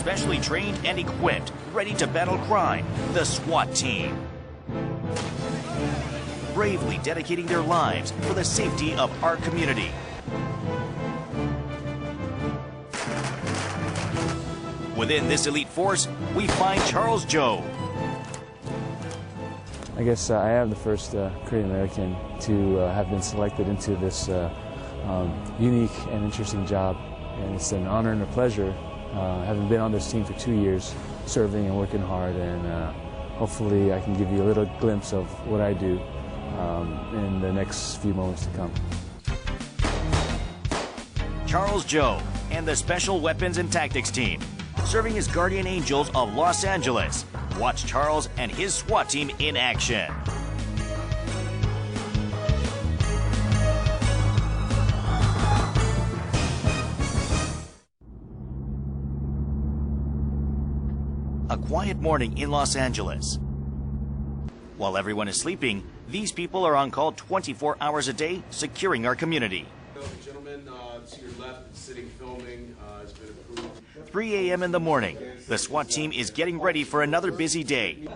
specially trained and equipped, ready to battle crime, the SWAT team. Bravely dedicating their lives for the safety of our community. Within this elite force, we find Charles Joe. I guess I am the first Korean American to have been selected into this unique and interesting job. And it's an honor and a pleasure having been on this team for 2 years, serving and working hard, and hopefully I can give you a little glimpse of what I do in the next few moments to come. Charles Joe and the Special Weapons and Tactics team, serving as guardian angels of Los Angeles. Watch Charles and his SWAT team in action. A quiet morning in Los Angeles. While everyone is sleeping, these people are on call 24 hours a day, securing our community. Gentlemen, to your left, sitting filming, has been approved. 3 a.m. in the morning, the SWAT team is getting ready for another busy day.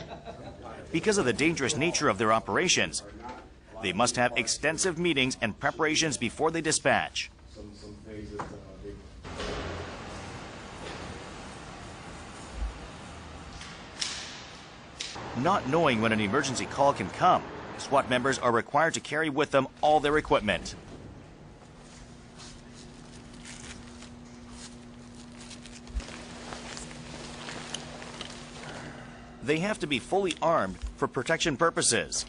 Because of the dangerous nature of their operations, they must have extensive meetings and preparations before they dispatch. Not knowing when an emergency call can come, SWAT members are required to carry with them all their equipment. They have to be fully armed for protection purposes.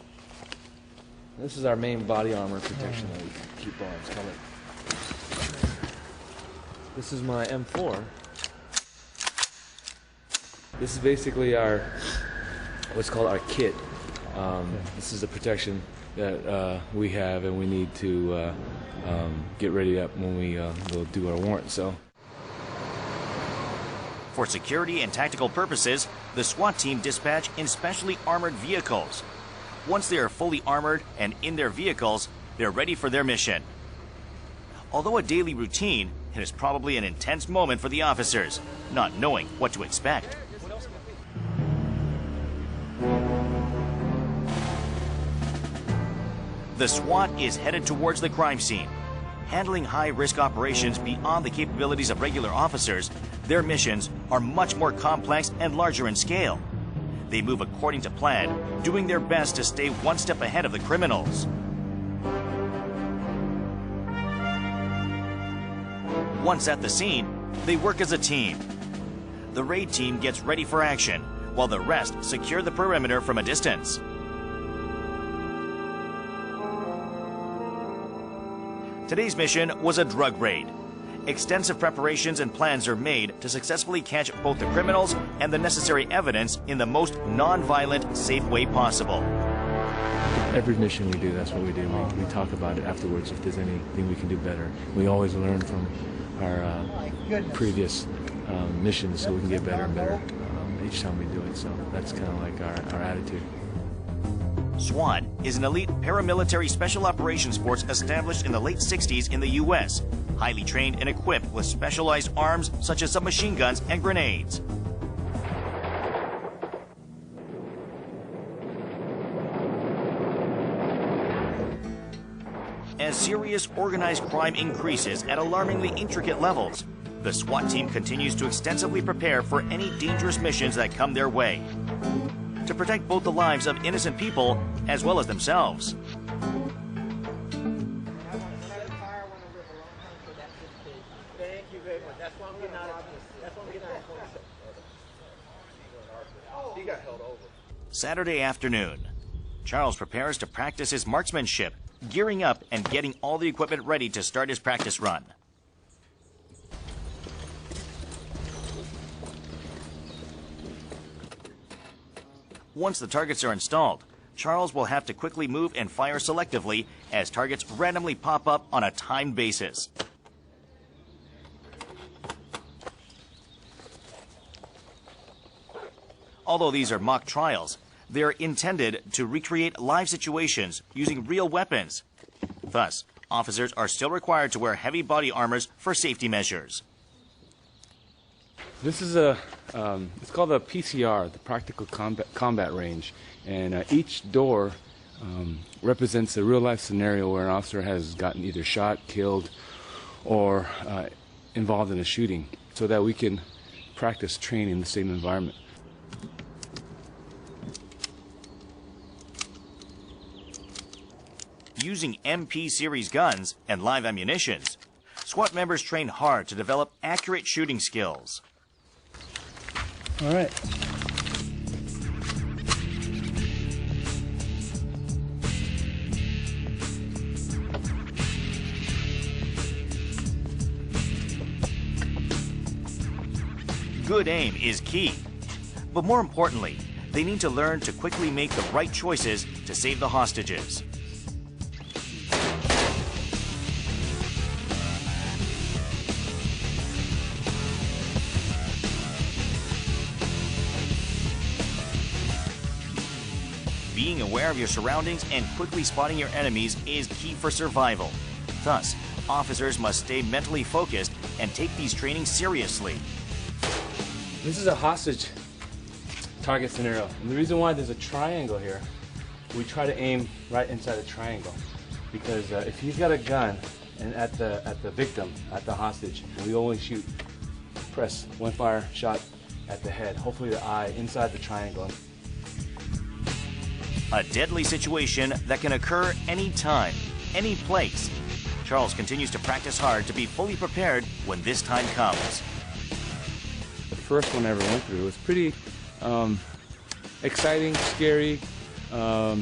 This is our main body armor protection that we keep on. It's called. This is my M4. This is basically our what's called our kit. This is the protection that we have, and we need to get ready up when we will do our warrant. So. For security and tactical purposes, the SWAT team dispatch in specially armored vehicles. Once they are fully armored and in their vehicles, they're ready for their mission. Although a daily routine, it is probably an intense moment for the officers, not knowing what to expect. The SWAT is headed towards the crime scene. Handling high-risk operations beyond the capabilities of regular officers, their missions are much more complex and larger in scale. They move according to plan, doing their best to stay one step ahead of the criminals. Once at the scene, they work as a team. The raid team gets ready for action, while the rest secure the perimeter from a distance. Today's mission was a drug raid. Extensive preparations and plans are made to successfully catch both the criminals and the necessary evidence in the most non-violent, safe way possible. Every mission we do, that's what we do. We talk about it afterwards if there's anything we can do better. We always learn from our previous missions so we can get better and better each time we do it. So that's kind of like our attitude. SWAT is an elite paramilitary special operations force established in the late 60s in the U.S., highly trained and equipped with specialized arms such as submachine guns and grenades. As serious organized crime increases at alarmingly intricate levels, the SWAT team continues to extensively prepare for any dangerous missions that come their way, to protect both the lives of innocent people as well as themselves. Saturday afternoon, Charles prepares to practice his marksmanship, gearing up and getting all the equipment ready to start his practice run. Once the targets are installed, Charles will have to quickly move and fire selectively as targets randomly pop up on a timed basis. Although these are mock trials, they are intended to recreate live situations using real weapons. Thus, officers are still required to wear heavy body armors for safety measures. This is it's called a PCR, the Practical Combat Range, and each door represents a real-life scenario where an officer has gotten either shot, killed, or involved in a shooting, so that we can practice training in the same environment. Using MP series guns and live ammunitions, SWAT members train hard to develop accurate shooting skills. All right. Good aim is key, but more importantly, they need to learn to quickly make the right choices to save the hostages. Being aware of your surroundings and quickly spotting your enemies is key for survival. Thus, officers must stay mentally focused and take these trainings seriously. This is a hostage target scenario. And the reason why there's a triangle here, we try to aim right inside the triangle. Because if he's got a gun and at the victim, at the hostage, we only press one fire shot at the head, hopefully the eye, inside the triangle. A deadly situation that can occur anytime, any place. Charles continues to practice hard to be fully prepared when this time comes. The first one I ever went through was pretty exciting, scary, a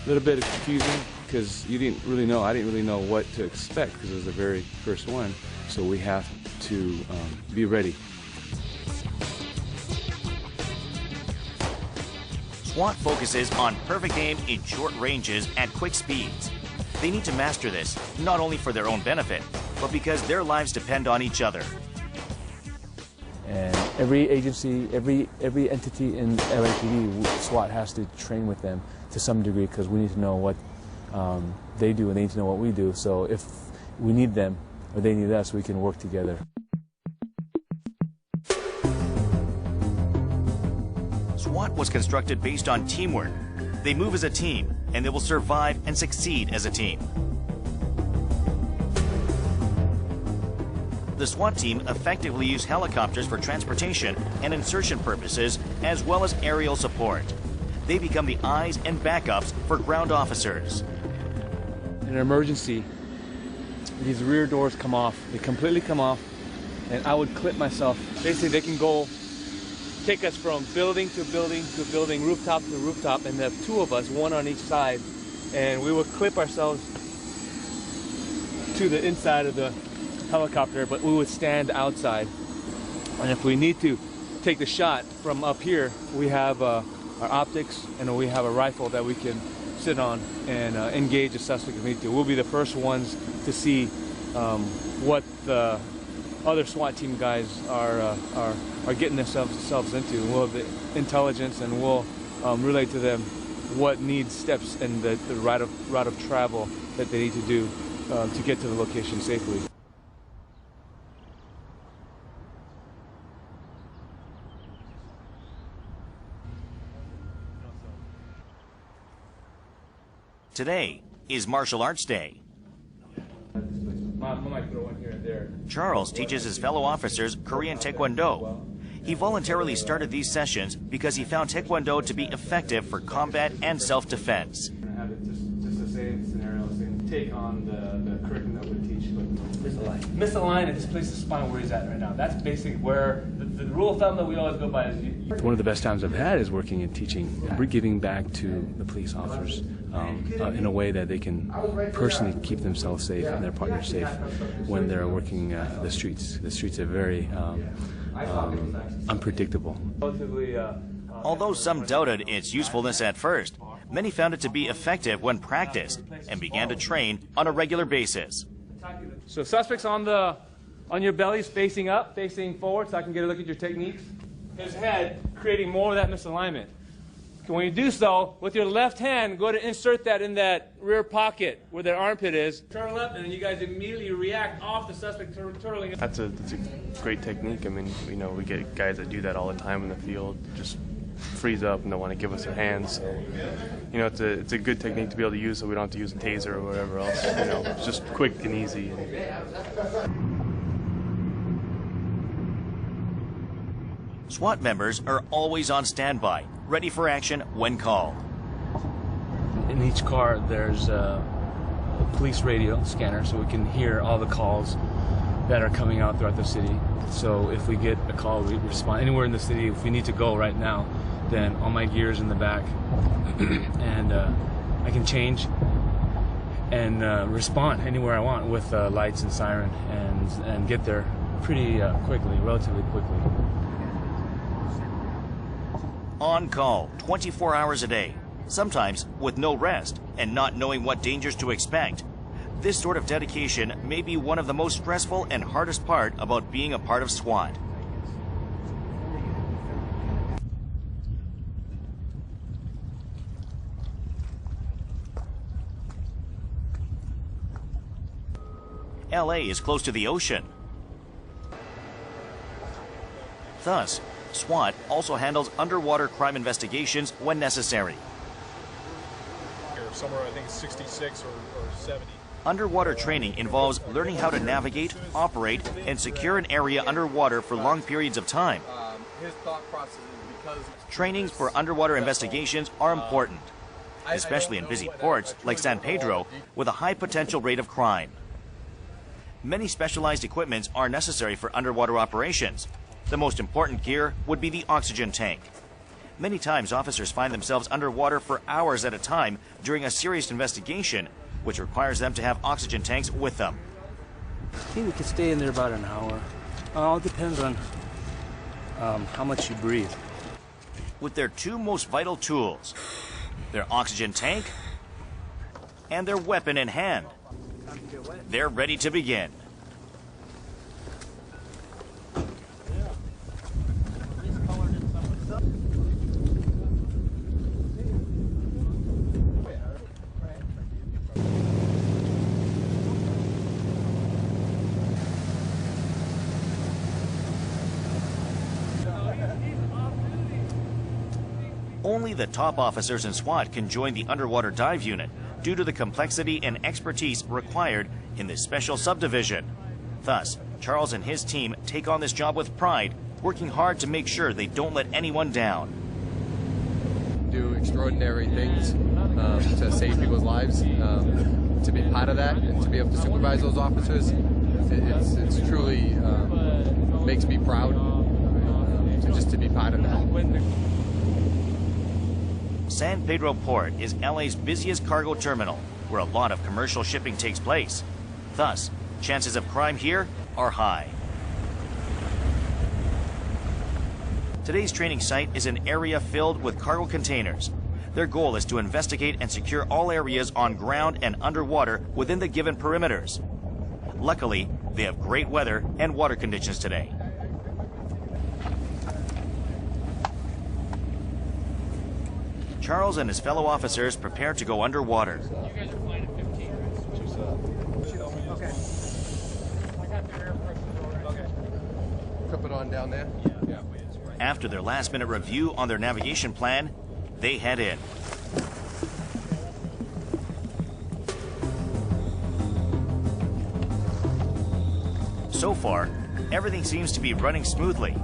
little bit confusing because I didn't really know what to expect because it was the very first one. So we have to be ready. SWAT focuses on perfect aim in short ranges at quick speeds. They need to master this, not only for their own benefit, but because their lives depend on each other. And every agency, every entity in LAPD, SWAT has to train with them to some degree because we need to know what they do and they need to know what we do. So if we need them or they need us, we can work together. SWAT was constructed based on teamwork. They move as a team, and they will survive and succeed as a team. The SWAT team effectively use helicopters for transportation and insertion purposes, as well as aerial support. They become the eyes and backups for ground officers. In an emergency, these rear doors come off. They completely come off, and I would clip myself. Basically, they can take us from building to building to building, rooftop to rooftop, and there are two of us, one on each side, and we would clip ourselves to the inside of the helicopter, but we would stand outside. And if we need to take the shot from up here, we have our optics and we have a rifle that we can sit on and engage a suspect if we need to. We'll be the first ones to see what the other SWAT team guys are getting themselves into. We'll have the intelligence and we'll relay to them what needs steps and the route of travel that they need to do to get to the location safely. Today is Martial Arts Day. Charles teaches his fellow officers Korean Taekwondo. He voluntarily started these sessions because he found Taekwondo to be effective for combat and self-defense. Just the same scenario, same take on the curriculum that we teach. Misalign and displace the spine where he's at right now. That's basically where the rule of thumb that we always go by is One of the best times I've had is working and teaching. We're giving back to the police officers in a way that they can personally keep themselves safe and their partners safe when they're working the streets. The streets are very unpredictable. Although some doubted its usefulness at first, many found it to be effective when practiced and began to train on a regular basis. So suspects on your bellies facing up, facing forward, so I can get a look at your techniques. His head creating more of that misalignment. When you do so, with your left hand, go to insert that in that rear pocket where their armpit is. Turtle up, and then you guys immediately react off the suspect turtling. That's a great technique. I mean, we get guys that do that all the time in the field, just freeze up and don't want to give us their hands. So, it's a good technique to be able to use, so we don't have to use a taser or whatever else. It's just quick and easy. SWAT members are always on standby, ready for action when called. In each car, there's a police radio scanner, so we can hear all the calls that are coming out throughout the city. So if we get a call, we respond anywhere in the city. If we need to go right now, then all my gear's in the back, and I can change and respond anywhere I want with lights and siren, and get there pretty quickly, relatively quickly. On call 24 hours a day, sometimes with no rest and not knowing what dangers to expect. This sort of dedication may be one of the most stressful and hardest part about being a part of SWAT. LA is close to the ocean. Thus, SWAT also handles underwater crime investigations when necessary. Somewhere, I think, 66 or 70. Underwater training involves learning how to navigate, operate, and secure an area underwater for long periods of time. His thought process is because Trainings for underwater investigations are important, especially in busy ports like San Pedro with a high potential rate of crime. Many specialized equipments are necessary for underwater operations. The most important gear would be the oxygen tank. Many times officers find themselves underwater for hours at a time during a serious investigation, which requires them to have oxygen tanks with them. I think we can stay in there about an hour. All depends on how much you breathe. With their two most vital tools, their oxygen tank and their weapon in hand, they're ready to begin. Only the top officers in SWAT can join the underwater dive unit due to the complexity and expertise required in this special subdivision. Thus, Charles and his team take on this job with pride, working hard to make sure they don't let anyone down. Do extraordinary things to save people's lives. To be part of that and to be able to supervise those officers, it's truly makes me proud to be part of that. San Pedro Port is LA's busiest cargo terminal, where a lot of commercial shipping takes place. Thus, chances of crime here are high. Today's training site is an area filled with cargo containers. Their goal is to investigate and secure all areas on ground and underwater within the given perimeters. Luckily, they have great weather and water conditions today. Charles and his fellow officers prepare to go underwater. You guys are flying at 15. Okay. Clip it on down there. After their last-minute review on their navigation plan, they head in. So far, everything seems to be running smoothly.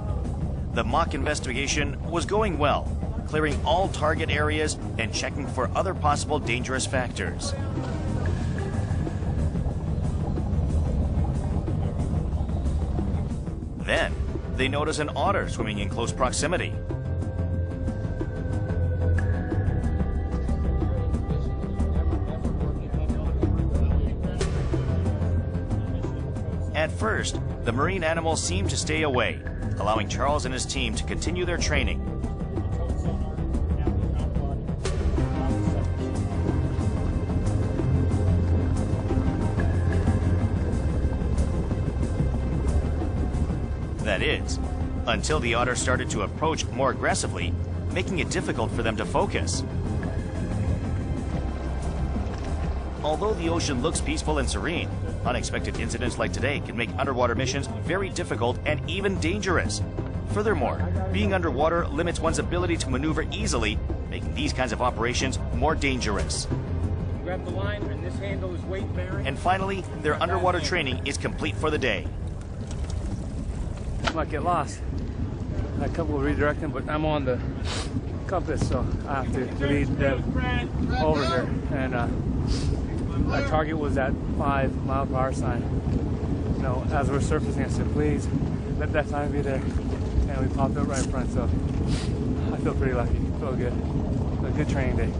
The mock investigation was going well, clearing all target areas and checking for other possible dangerous factors. Then, they notice an otter swimming in close proximity. At first, the marine animals seemed to stay away, allowing Charles and his team to continue their training. That is, until the otter started to approach more aggressively making it difficult for them to focus. Although the ocean looks peaceful and serene, unexpected incidents like today can make underwater missions very difficult and even dangerous. Furthermore, being underwater limits one's ability to maneuver easily, making these kinds of operations more dangerous. Grab the line, and this handle is weight bearing. And finally, their underwater training is complete for the day. Might get lost. A couple will redirect them, but I'm on the compass, so I have to lead them over here. And our target was that 5-mile-per-hour sign. You know, as we're surfacing, I said, please let that sign be there. And we popped up right in front, so I feel pretty lucky. I feel good. A good training day.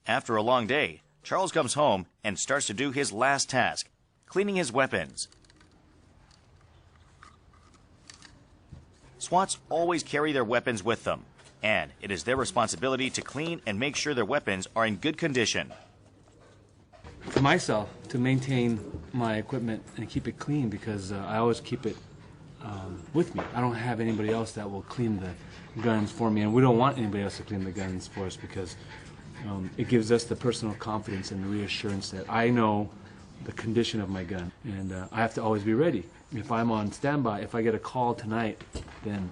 After a long day, Charles comes home and starts to do his last task, cleaning his weapons. SWATs always carry their weapons with them, and it is their responsibility to clean and make sure their weapons are in good condition. For myself, to maintain my equipment and keep it clean, because I always keep it with me. I don't have anybody else that will clean the guns for me, and we don't want anybody else to clean the guns for us, because it gives us the personal confidence and the reassurance that I know the condition of my gun, and I have to always be ready. If I'm on standby, if I get a call tonight, then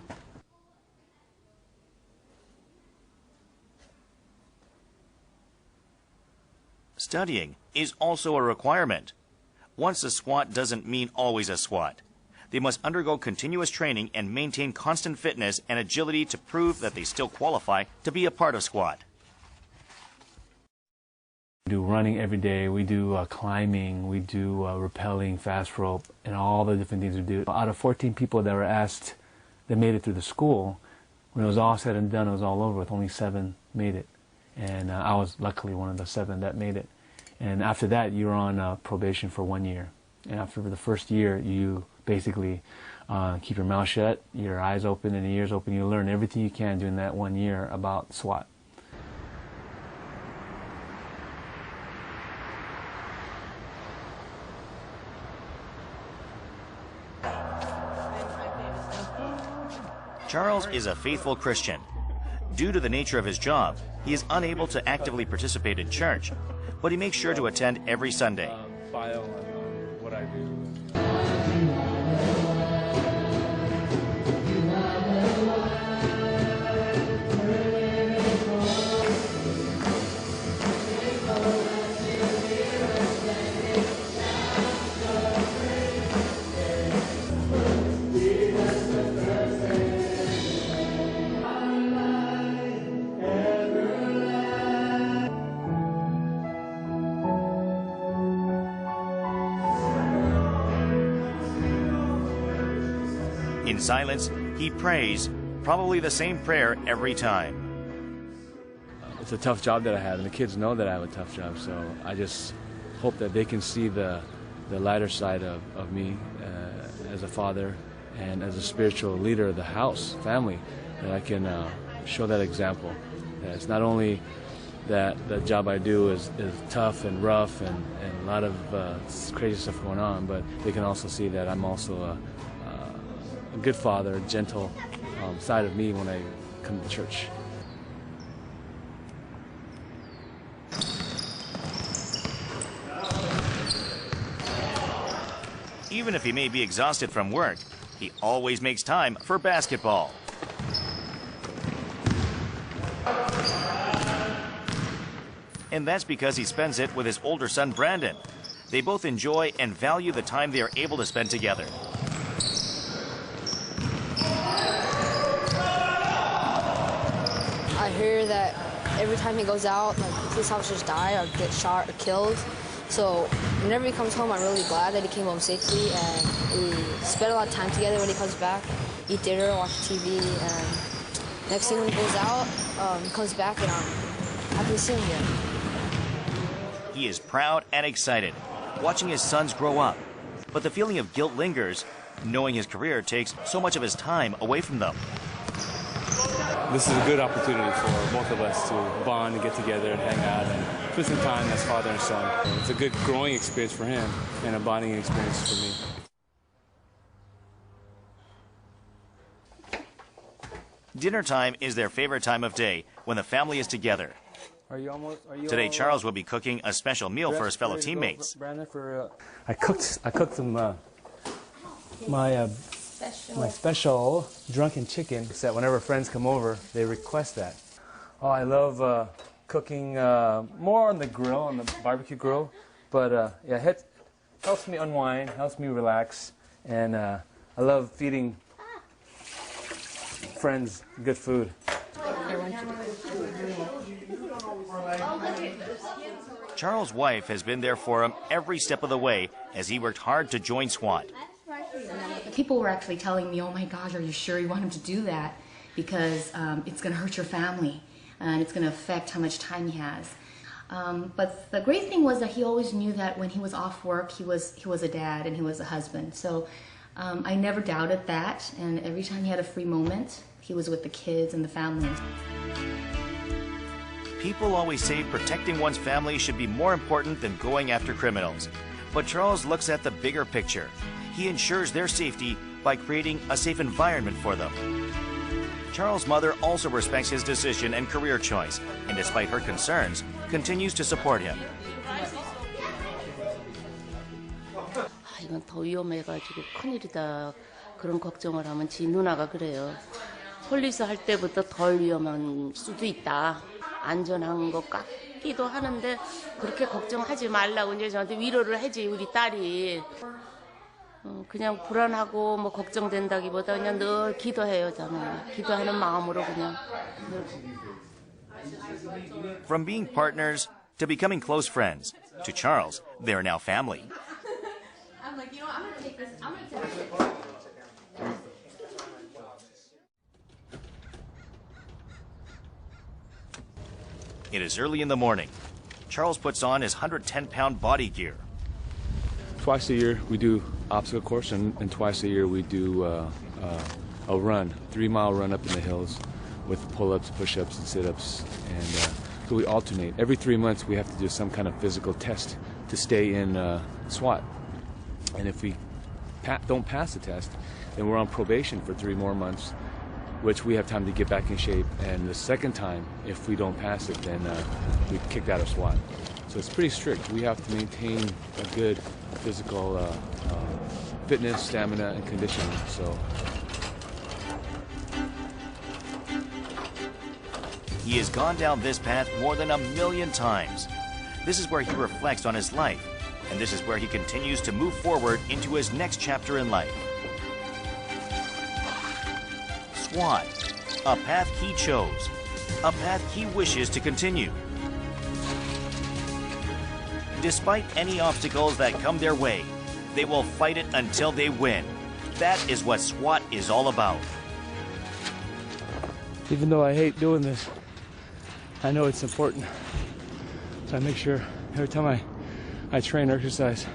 studying is also a requirement. Once a SWAT doesn't mean always a SWAT. They must undergo continuous training and maintain constant fitness and agility to prove that they still qualify to be a part of SWAT. we do running every day, we do climbing, we do rappelling, fast rope, and all the different things we do. Out of 14 people that were asked that made it through the school, when it was all said and done, it was all over with, only 7 made it. And I was luckily one of the 7 that made it. And after that, you're on probation for 1 year. And after the first year, you basically keep your mouth shut, your eyes open and your ears open. You learn everything you can during that 1 year about SWAT. Charles is a faithful Christian. Due to the nature of his job, he is unable to actively participate in church, but he makes sure to attend every Sunday. File on what I do. In silence, he prays, probably the same prayer every time. It's a tough job that I have, and the kids know that I have a tough job, so I just hope that they can see the lighter side of me as a father and as a spiritual leader of the house, family, that I can show that example. That it's not only that the job I do is tough and rough and a lot of crazy stuff going on, but they can also see that I'm also a good father, a gentle side of me when I come to church. Even if he may be exhausted from work, he always makes time for basketball. And that's because he spends it with his older son, Brandon. They both enjoy and value the time they are able to spend together. I hear that every time he goes out, like, police officers die or get shot or killed. So whenever he comes home, I'm really glad that he came home safely, and we spend a lot of time together when he comes back, eat dinner, watch TV, and next thing when he goes out, he comes back and I'm happy to see him again. He is proud and excited, watching his sons grow up. But the feeling of guilt lingers, knowing his career takes so much of his time away from them. This is a good opportunity for both of us to bond and get together and hang out and spend some time as father and son. It's a good growing experience for him and a bonding experience for me. Dinner time is their favorite time of day when the family is together. Today, Charles will be cooking a special meal for his fellow teammates. I cooked them my special drunken chicken, so that whenever friends come over, they request that. Oh, I love cooking more on the grill, on the barbecue grill, but yeah, it helps me unwind, helps me relax, and I love feeding friends good food. Charles' wife has been there for him every step of the way as he worked hard to join SWAT. People were actually telling me, oh my gosh, are you sure you want him to do that? Because it's going to hurt your family and it's going to affect how much time he has. But the great thing was that he always knew that when he was off work, he was a dad and he was a husband. So I never doubted that, and every time he had a free moment, he was with the kids and the family. People always say protecting one's family should be more important than going after criminals. But Charles looks at the bigger picture. He ensures their safety by creating a safe environment for them. Charles' mother also respects his decision and career choice, and despite her concerns, continues to support him. 이건 더 위험해가지고 큰일이다. 그런 걱정을 하면 지 누나가 그래요. 폴리스 할 때부터 덜 위험한 수도 있다. 안전한 것 같기도 하는데 그렇게 걱정하지 말라고 이제 저한테 위로를 하지 우리 딸이. 그냥 불안하고 뭐 걱정된다기보다 그냥 늘 기도해요 저는. 기도하는 마음으로 그냥 늘. From being partners to becoming close friends, to Charles, they are now family. I'm like, you know, I'm gonna take this. I'm gonna take this. It is early in the morning. Charles puts on his 110-pound body gear. Twice a year we do obstacle course, and twice a year we do a run, 3-mile run up in the hills with pull-ups, push-ups, and sit-ups. And so we alternate. Every 3 months we have to do some kind of physical test to stay in SWAT. And if we don't pass the test, then we're on probation for 3 more months, which we have time to get back in shape. And the second time, if we don't pass it, then we kicked out of SWAT. So it's pretty strict. We have to maintain a good physical fitness, stamina, and conditioning. So he has gone down this path more than 1 million times. This is where he reflects on his life, and this is where he continues to move forward into his next chapter in life. SWAT, a path he chose, a path he wishes to continue. Despite any obstacles that come their way, they will fight it until they win. That is what SWAT is all about. Even though I hate doing this, I know it's important. So I make sure every time I train or exercise,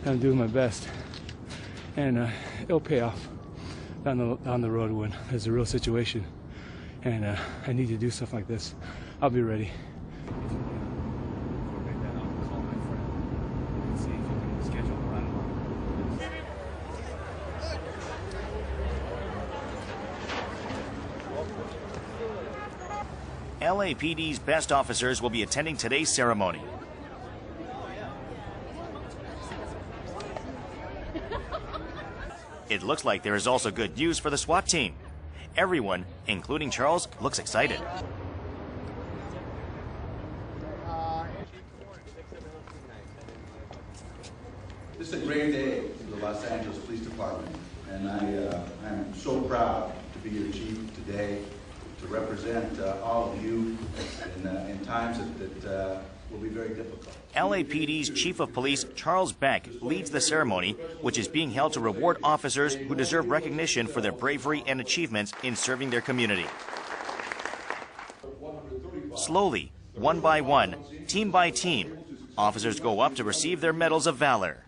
I'm doing my best. And it'll pay off down the road when there's a real situation and I need to do stuff like this. I'll be ready. LAPD's best officers will be attending today's ceremony. It looks like there is also good news for the SWAT team. Everyone, including Charles, looks excited. This is a great day for the Los Angeles Police Department, and I'm so proud to be your chief today, to represent all of you in times that will be very difficult. LAPD's Chief of Police, Charles Beck, leads the ceremony, which is being held to reward officers who deserve recognition for their bravery and achievements in serving their community. Slowly, one by one, team by team, officers go up to receive their medals of valor.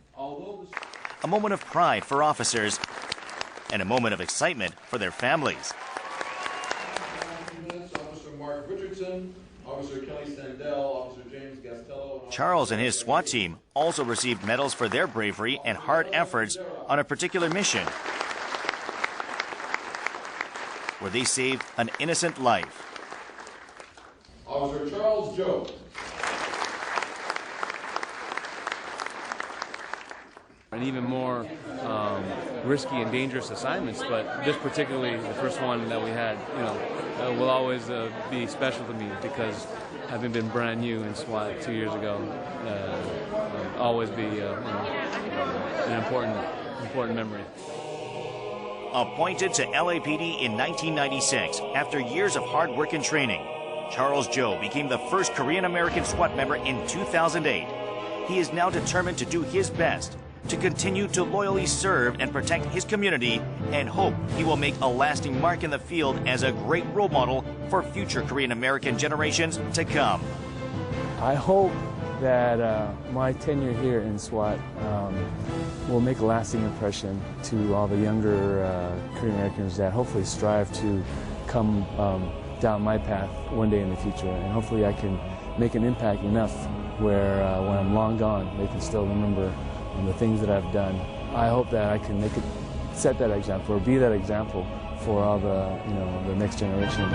A moment of pride for officers and a moment of excitement for their families. Charles and his SWAT team also received medals for their bravery and hard efforts on a particular mission. where they saved an innocent life. Officer Charles Joe. And even more risky and dangerous assignments, but this particularly, the first one that we had, will always be special to me because having been brand new in SWAT 2 years ago, always be an important memory. Appointed to LAPD in 1996, after years of hard work and training, Charles Joe became the first Korean-American SWAT member in 2008. He is now determined to do his best to continue to loyally serve and protect his community, and hope he will make a lasting mark in the field as a great role model for future Korean-American generations to come. I hope that my tenure here in SWAT will make a lasting impression to all the younger Korean-Americans that hopefully strive to come down my path one day in the future, and hopefully I can make an impact enough where when I'm long gone, they can still remember the things that I've done. I hope that I can set that example, or be that example for all the, the next generation.